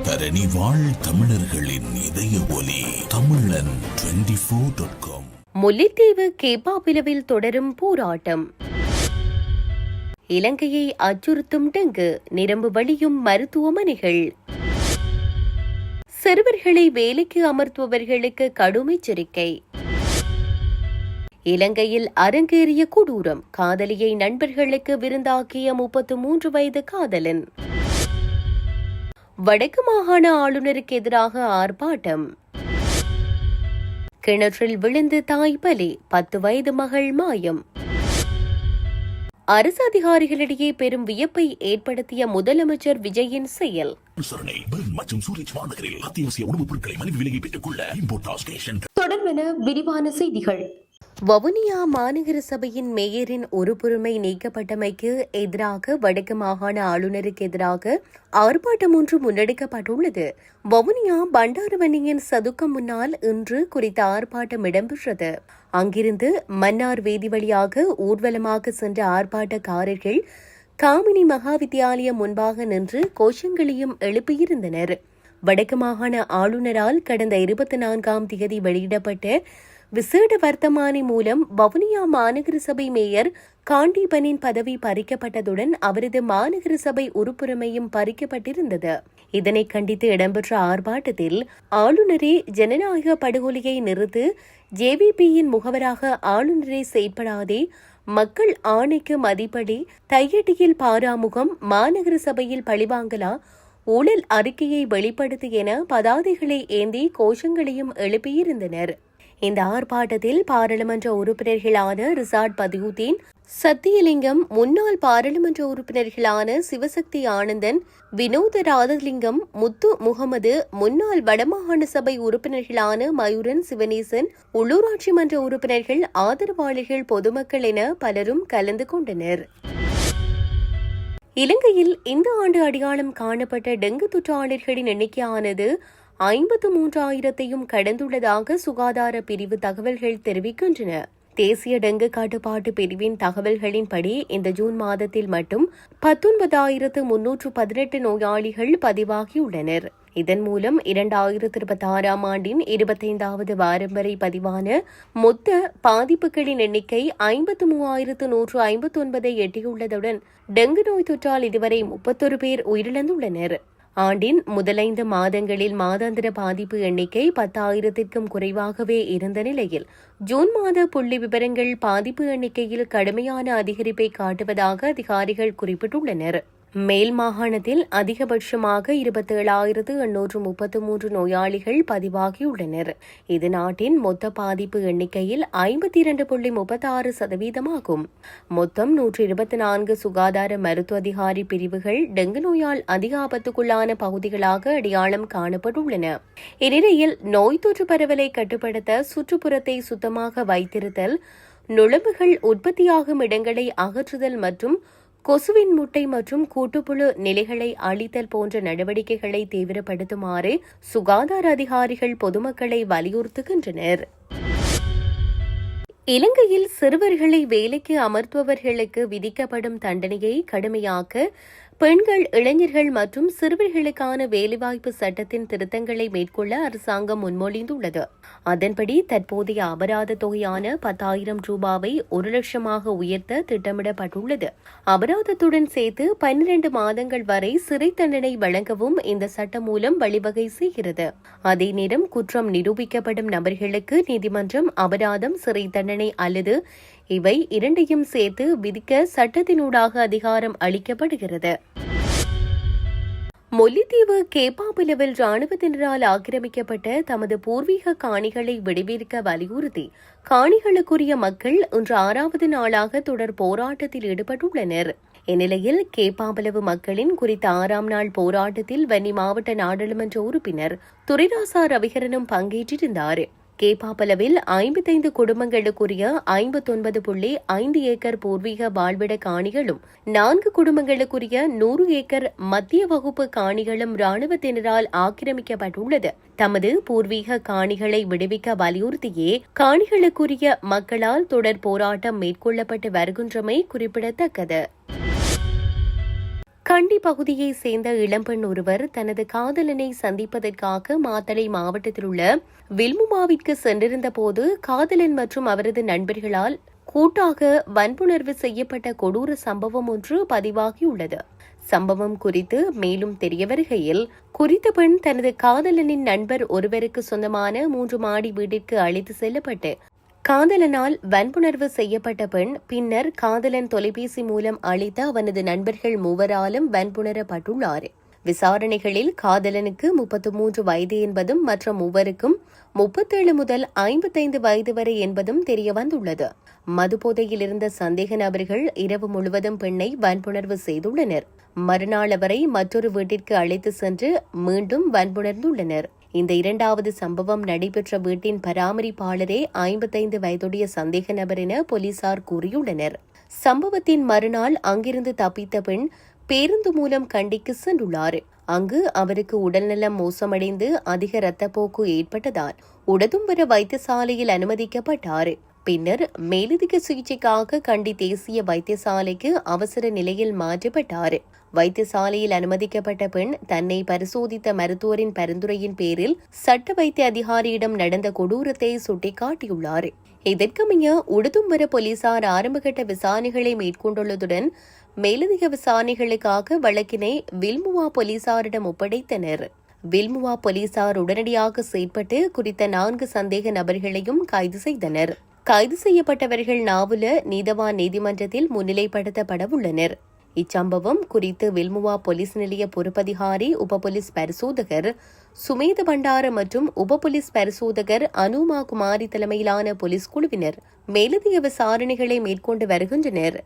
தரணி வாழ் தமிழர்களின் இதய ஒலி தமிழன் 24.com. முல்லைத்தீவு கேப்பாபிலவில் தொடரும் போராட்டம். இலங்கையை அச்சுறுத்தும் டெங்கு, நிரம்பு வழியும் மருத்துவமனைகள். சிறுவர்களை வேலைக்கு அமர்த்துபவர்களுக்கு கடும் எச்சரிக்கை. இலங்கையில் அரங்கேறிய கொடூரம், காதலியை நண்பர்களுக்கு விருந்தாக்கிய 33 வயது காதலன். வடக்கு மாகாண ஆளுநருக்கு எதிராக ஆர்ப்பாட்டம். கிணற்றில் விழுந்து தாய் பலி, 10 வயது மகள் மாயம். அரசு அதிகாரிகளிடையே பெரும் வியப்பை ஏற்படுத்திய முதலமைச்சர் விஜயின் செயல். தொடர்பென விரிவான செய்திகள். வவுனியா மாநகர சபையின் மேயரின் உறுப்புரிமை நீக்கப்பட்டமைக்கு எதிராக வடக்கு மாகாண ஆளுநருக்கு எதிராக ஆர்ப்பாட்டம் ஒன்று முன்னெடுக்கப்பட்டுள்ளது. வவுனியா பண்டாரவன்னியின் சதுக்கம் முன்னால் இன்று குறித்த ஆர்ப்பாட்டம் இடம்பெற்றது. அங்கிருந்து மன்னார் வீதி வழியாக ஊர்வலமாக சென்ற ஆர்ப்பாட்டக்காரர்கள் காமினி மகா வித்தியாலயம் முன்பாக நின்று கோஷங்களையும் எழுப்பியிருந்தனர். வடக்கு மாகாண ஆளுநரால் கடந்த 24ஆம் தேதி வெளியிடப்பட்ட விசேட வர்த்தமானி மூலம் வவுனியா மாநகர சபை மேயர் காண்டீபனின் பதவி பறிக்கப்பட்டதுடன் அவரது மாநகர சபை உறுப்புரிமையும் பறிக்கப்பட்டிருந்தது. இதனை கண்டித்து இடம்பெற்ற ஆர்ப்பாட்டத்தில் ஆளுநரே ஜனநாயக படுகொலையை நிறுத்து, ஜேவிபியின் முகவராக ஆளுநரை செயற்படாதே, மக்கள் ஆணைக்கு மதிப்படி, தையட்டியில் பாராமுகம், மாநகர சபையில் பழிவாங்கலா, ஊழல் அறிக்கையை வெளிப்படுத்து என பதாதைகளை ஏந்தி கோஷங்களையும் எழுப்பியிருந்தனர். இந்த ஆர்ப்பாட்டத்தில் பாராளுமன்ற உறுப்பினர்களான ரிசாட் பதியுதீன், சத்தியலிங்கம், முன்னாள் பாராளுமன்ற உறுப்பினர்களான சிவசக்தி ஆனந்தன், வினோத ராதலிங்கம், முத்து முகமது, முன்னாள் வடமாகாண சபை உறுப்பினர்களான மயூரன் சிவனேசன், உள்ளூராட்சி மன்ற உறுப்பினர்கள், ஆதரவாளர்கள், பொதுமக்கள் என பலரும் கலந்து கொண்டனர். இலங்கையில் இந்த ஆண்டு அடையாளம் காணப்பட்ட டெங்கு தொற்றாளர்களின் எண்ணிக்கையானது 53,000ஐயும் கடந்துள்ளதாக சுகாதார பிரிவு தகவல்கள் தெரிவிக்கின்றன. தேசிய டெங்கு கட்டுப்பாட்டு பிரிவின் தகவல்களின்படி இந்த ஜூன் மாதத்தில் மட்டும் 19,318 நோயாளிகள் பதிவாகியுள்ளனர். இதன் மூலம் 2026ஆம் ஆண்டின் 25வது வாரம் வரை பதிவான மொத்த பாதிப்புகளின் எண்ணிக்கை 53,159ஐ எட்டியுள்ளதுடன் டெங்கு நோய் தொற்றால் இதுவரை 31 பேர் உயிரிழந்துள்ளனர். ஆண்டின் முதல் 5 மாதங்களில் மாதாந்திர பாதிப்பு எண்ணிக்கை 10,000க்கும் குறைவாகவே இருந்த நிலையில் ஜூன் மாத புள்ளி விவரங்கள் பாதிப்பு எண்ணிக்கையில் கடுமையான அதிகரிப்பை காட்டுவதாக அதிகாரிகள் குறிப்பிட்டுள்ளனர். மேல் மாகாணத்தில் அதிகபட்சமாக 27,833 நோயாளிகள் பதிவாகியுள்ளனர். இது நாட்டின் மொத்த பாதிப்பு எண்ணிக்கையில் 52.36%. மொத்தம் 124 சுகாதார மருத்துவ அதிகாரி பிரிவுகள் டெங்கு நோயால் அதிக ஆபத்துக்குள்ளான பகுதிகளாக அடையாளம் காணப்பட்டுள்ளன. இந்நிலையில் நோய் தொற்று பரவலை கட்டுப்படுத்த சுற்றுப்புறத்தை சுத்தமாக வைத்திருத்தல், நுளம்புகள் உற்பத்தியாகும் இடங்களை அகற்றுதல் மற்றும் கொசுவின் முட்டை மற்றும் கூட்டுப்புழு நிலைகளை அழித்தல் போன்ற நடவடிக்கைகளை தீவிரப்படுத்துமாறு சுகாதார அதிகாரிகள் பொதுமக்களை வலியுறுத்துகின்றனர். இலங்கையில் சிறுவர்களை வேலைக்கு அமர்த்துபவர்களுக்கு விதிக்கப்படும் தண்டனையை கடுமையாக்க பெண்கள், இளைஞர்கள் மற்றும் சிறுவர்களுக்கான வேலைவாய்ப்பு சட்டத்தின் திருத்தங்களை மேற்கொள்ள அரசாங்கம் முன்மொழிந்துள்ளது. அதன்படி தற்போதைய அபராத தொகையான 10,000 ரூபாவை 1 லட்சமாக உயர்த்த திட்டமிடப்பட்டுள்ளது. அபராதத்துடன் சேர்த்து 12 மாதங்கள் வரை சிறை தண்டனை வழங்கவும் இந்த சட்டம் மூலம் வழிவகை செய்கிறது. அதே நேரம் குற்றம் நிரூபிக்கப்படும் நபர்களுக்கு நீதிமன்றம் அபராதம், சிறை தண்டனை அல்லது இவை இரண்டையும் சேர்த்து விதிக்க சட்டத்தினூடாக அதிகாரம் அளிக்கப்படுகிறது. முல்லைத்தீவு கேப்பாபிலவில் ராணுவத்தினரால் ஆக்கிரமிக்கப்பட்ட தமது பூர்வீக காணிகளை விடுவிக்க வலியுறுத்தி காணிகளுக்குரிய மக்கள் இன்று 6வது நாளாக தொடர் போராட்டத்தில் ஈடுபட்டுள்ளனர். இந்நிலையில் கேப்பாபிலவு மக்களின் குறித்த 6ஆம் நாள் போராட்டத்தில் வன்னி மாவட்ட நாடாளுமன்ற உறுப்பினர் துரைராசா ரவிகரனும் பங்கேற்றிருந்தார். கேப்பாபலவில் 55 குடும்பங்களுக்குரிய 59.5 ஏக்கர் பூர்வீக வாழ்விட காணிகளும் 4 குடும்பங்களுக்குரிய 100 ஏக்கர் மத்திய வகுப்பு காணிகளும் ராணுவத்தினரால் ஆக்கிரமிக்கப்பட்டுள்ளது. தமது பூர்வீக காணிகளை விடுவிக்க வலியுறுத்தியே காணிகளுக்குரிய மக்களால் தொடர் போராட்டம் மேற்கொள்ளப்பட்டு வருகின்றமை குறிப்பிடத்தக்கது. கண்டி பகுதியைச் சேர்ந்த இளம்பெண் ஒருவர் தனது காதலனை சந்திப்பதற்காக மாத்தளை மாவட்டத்தில் உள்ள வில்முமாவிற்கு சென்றிருந்த போது காதலன் மற்றும் அவரது நண்பர்களால் கூட்டாக வன்புணர்வு செய்யப்பட்ட கொடூர சம்பவம் ஒன்று பதிவாகியுள்ளது. சம்பவம் குறித்து மேலும் தெரிய வருகையில், குறித்த பெண் தனது காதலனின் நண்பர் ஒருவருக்கு சொந்தமான 3 மாடி வீட்டிற்கு அழைத்து செல்லப்பட்டு காதலனால் வன்புணர்வு செய்யப்பட்ட பெண் பின்னர் காதலன் தொலைபேசி மூலம் அளித்த அவனது நண்பர்கள் 3 வன்புணரப்பட்டுள்ளார். விசாரணைகளில் காதலனுக்கு 33 வயது என்பதும் மற்ற 3 37 முதல் 55 வயது வரை என்பதும் தெரியவந்துள்ளது. மதுபோதையில் இருந்த சந்தேக நபர்கள் இரவு முழுவதும் பெண்ணை வன்புணர்வு செய்துள்ளனர். மறுநாள் அவரை மற்றொரு வீட்டிற்கு அழைத்து சென்று மீண்டும் வன்புணர்ந்துள்ளனர். இந்த 2வது சம்பவம் நடைபெற்ற வீட்டின் பராமரிப்பாளரே 55 வயதுடைய சந்தேக நபர் என போலீசார் கூறியுள்ளனர். சம்பவத்தின் மறுநாள் அங்கிருந்து தப்பித்த பெண் பேருந்து மூலம் கண்டிக்கு சென்றுள்ளார். அங்கு அவருக்கு உடல்நலம் மோசமடைந்து அதிக இரத்தப்போக்கு ஏற்பட்டதால் உடதும்பர வைத்தியசாலையில் அனுமதிக்கப்பட்டார். பின்னர் மேலதிக சிகிச்சைக்காக கண்டி தேசிய வைத்தியசாலைக்கு அவசர நிலையில் மாற்றப்பட்டார். வைத்தியசாலையில் அனுமதிக்கப்பட்ட பெண் தன்னை பரிசோதித்த மருத்துவரின் பரிந்துரையின் பேரில் சட்ட வைத்திய அதிகாரியிடம் நடந்த கொடூரத்தை சுட்டிக்காட்டியுள்ளார். இதற்கமைய உடுதும்பர போலீசார் ஆரம்பகட்ட விசாரணைகளை மேற்கொண்டுள்ளதுடன் மேலதிக விசாரணைகளுக்காக வழக்கினை வில்முவா போலீசாரிடம் ஒப்படைத்தனர். வில்முவா போலீசார் உடனடியாக செயற்பட்டு குறித்த 4 சந்தேக நபர்களையும் கைது செய்தனர். கைது செய்யப்பட்டவர்கள் நாவல நீதவான் நீதிமன்றத்தில் முன்னிலைப்படுத்தப்பட உள்ளனர். இச்சம்பவம் குறித்து வில்முவா போலீஸ் நிலைய பொறுப்பதிகாரி உப போலீஸ் பரிசோதகர் சுமேத பண்டார மற்றும் உப போலீஸ் பரிசோதகர் அனுமா குமாரி தலைமையிலான போலீஸ் குழுவினர் மேலதிக விசாரணைகளை மேற்கொண்டு வருகின்றனர்.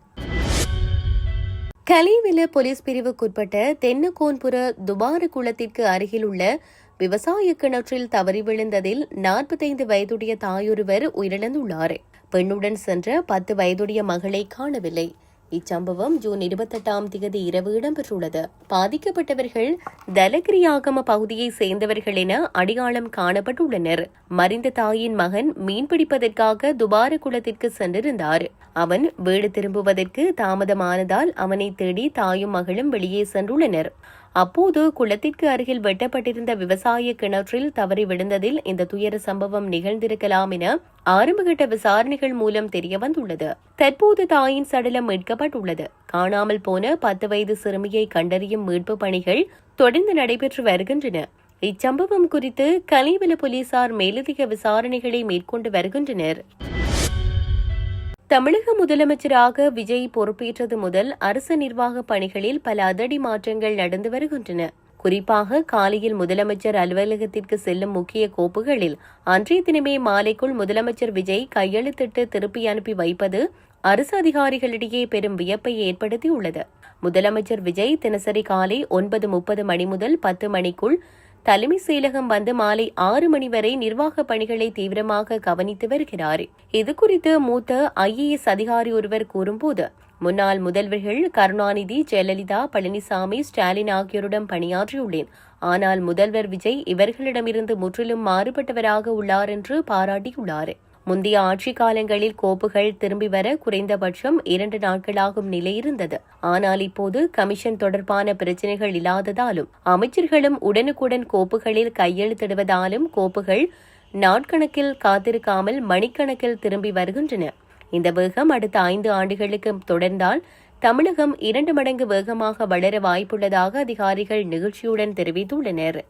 கலிவில போலீஸ் பிரிவுக்குட்பட்ட தென்னகோன்புர துபார குளத்திற்கு அருகில் உள்ள விவசாய கிணற்றில் தவறி விழுந்ததில் 45 வயதுடைய தாயொருவர் உயிரிழந்துள்ளார். பெண்ணுடன் சென்ற 10 வயதுடைய மகளை காணவில்லை. இச்சம்பவம் ஜூன் 28 இரவு இடம்பெற்றுள்ளது. பாதிக்கப்பட்டவர்கள் தலகிரியாகம பகுதியை சேர்ந்தவர்கள் என அடையாளம் காணப்பட்டுள்ளனர். மறைந்த தாயின் மகன் மீன்பிடிப்பதற்காக துபார குளத்திற்கு சென்றிருந்தார். அவன் வீடு திரும்புவதற்கு தாமதமானதால் அவனை தேடி தாயும் மகளும் வெளியே சென்றுள்ளனர். அப்போது குளத்திற்கு அருகில் வெட்டப்பட்டிருந்த விவசாய கிணற்றில் தவறி விழுந்ததில் இந்த துயர சம்பவம் நிகழ்ந்திருக்கலாம் என ஆரம்பகட்ட விசாரணைகள் மூலம் தெரியவந்துள்ளது. தற்போது தாயின் சடலம் மீட்கப்பட்டுள்ளது. காணாமல் போன 10 வயது சிறுமியை கண்டறியும் மீட்பு பணிகள் தொடர்ந்து நடைபெற்று வருகின்றன. இச்சம்பவம் குறித்து கலிவில போலீசார் மேலதிக விசாரணைகளை மேற்கொண்டு வருகின்றனர். தமிழக முதலமைச்சராக விஜய் பொறுப்பேற்றது முதல் அரசு நிர்வாக பணிகளில் பல அதிரடி மாற்றங்கள் நடந்து வருகின்றன. குறிப்பாக காலையில் முதலமைச்சர் அலுவலகத்திற்கு செல்லும் முக்கிய கோப்புகளில் அன்றைய தினமே மாலைக்குள் முதலமைச்சர் விஜய் கையெழுத்திட்டு திருப்பி அனுப்பி வைப்பது அரசு அதிகாரிகளிடையே பெரும் வியப்பை ஏற்படுத்தியுள்ளது. முதலமைச்சர் விஜய் தினசரி காலை 9:30 மணி முதல் 10 மணிக்குள் தலைமை செயலகம் வந்து மாலை 6 மணி வரை நிர்வாக பணிகளை தீவிரமாக கவனித்து வருகிறார். இதுகுறித்து மூத்த IAS அதிகாரி ஒருவர் கூறும்போது, முன்னாள் முதல்வர்கள் கருணாநிதி, ஜெயலலிதா, பழனிசாமி, ஸ்டாலின் ஆகியோருடன் பணியாற்றியுள்ளேன். ஆனால் முதல்வர் விஜய் இவர்களிடமிருந்து முற்றிலும் மாறுபட்டவராக உள்ளார் என்று பாராட்டியுள்ளார். முந்தைய ஆட்சி காலங்களில் கோப்புகள் திரும்பி வர குறைந்தபட்சம் 2 நாட்களாகும் நிலை இருந்தது. ஆனால் இப்போது கமிஷன் தொடர்பான பிரச்சினைகள் இல்லாததாலும் அமைச்சர்களும் உடனுக்குடன் கோப்புகளில் கையெழுத்திடுவதாலும் கோப்புகள் நாட்கணக்கில் காத்திருக்காமல் மணிக்கணக்கில் திரும்பி வருகின்றன. இந்த வேகம் அடுத்த 5 ஆண்டுகளுக்கு தொடர்ந்தால் தமிழகம் 2 மடங்கு வேகமாக வளர வாய்ப்புள்ளதாக அதிகாரிகள் நிகழ்ச்சியுடன் தெரிவித்துள்ளனர்.